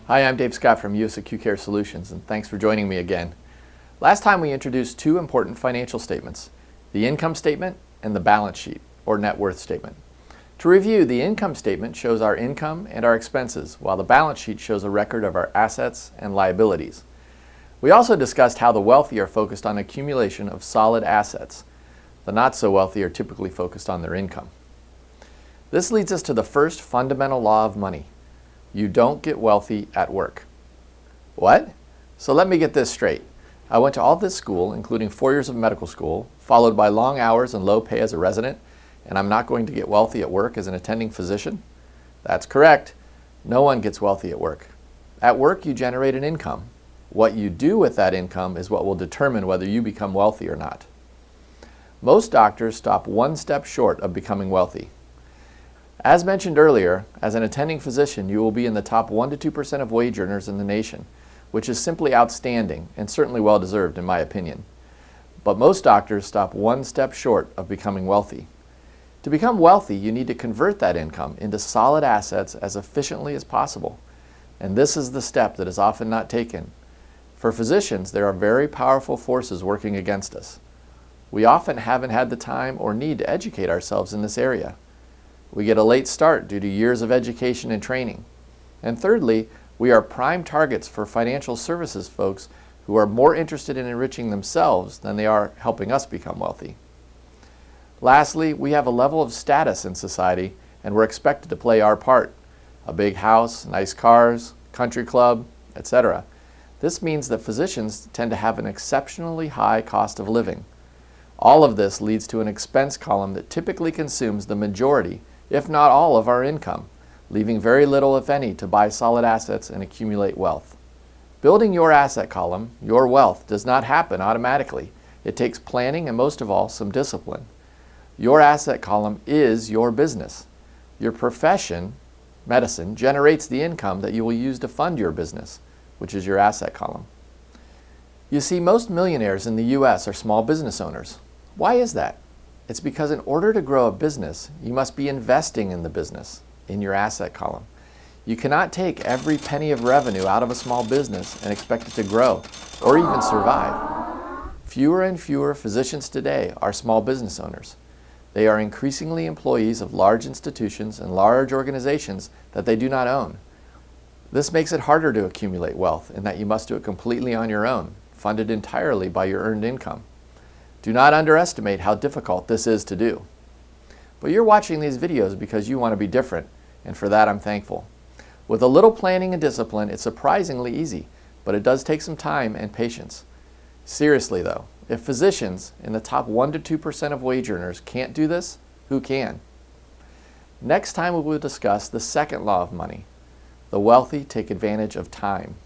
Hi, I'm Dave Scott from US Acute Care Solutions, and thanks for joining me again. Last time we introduced two important financial statements, the income statement and the balance sheet, or net worth statement. To review, the income statement shows our income and our expenses, while the balance sheet shows a record of our assets and liabilities. We also discussed how the wealthy are focused on accumulation of solid assets. The not so wealthy are typically focused on their income. This leads us to the first fundamental law of money. You don't get wealthy at work. What? So let me get this straight. I went to all this school, including 4 years of medical school, followed by long hours and low pay as a resident, and I'm not going to get wealthy at work as an attending physician? That's correct. No one gets wealthy at work. At work, you generate an income. What you do with that income is what will determine whether you become wealthy or not. Most doctors stop one step short of becoming wealthy. As mentioned earlier, as an attending physician, you will be in the top 1% to 2% of wage earners in the nation, which is simply outstanding and certainly well-deserved in my opinion. But most doctors stop one step short of becoming wealthy. To become wealthy, you need to convert that income into solid assets as efficiently as possible. And this is the step that is often not taken. For physicians, there are very powerful forces working against us. We often haven't had the time or need to educate ourselves in this area. We get a late start due to years of education and training. And thirdly, we are prime targets for financial services folks who are more interested in enriching themselves than they are helping us become wealthy. Lastly, we have a level of status in society and we're expected to play our part. A big house, nice cars, country club, etc. This means that physicians tend to have an exceptionally high cost of living. All of this leads to an expense column that typically consumes the majority, if not all, of our income, leaving very little, if any, to buy solid assets and accumulate wealth. Building your asset column, your wealth, does not happen automatically. It takes planning and, most of all, some discipline. Your asset column is your business. Your profession, medicine, generates the income that you will use to fund your business, which is your asset column. You see, most millionaires in the U.S. are small business owners. Why is that? It's because in order to grow a business, you must be investing in the business, in your asset column. You cannot take every penny of revenue out of a small business and expect it to grow or even survive. Fewer and fewer physicians today are small business owners. They are increasingly employees of large institutions and large organizations that they do not own. This makes it harder to accumulate wealth in that you must do it completely on your own, funded entirely by your earned income. Do not underestimate how difficult this is to do. But you're watching these videos because you want to be different, and for that I'm thankful. With a little planning and discipline, it's surprisingly easy, but it does take some time and patience. Seriously though, if physicians in the top 1% to 2% of wage earners can't do this, who can? Next time we will discuss the second law of money. The wealthy take advantage of time.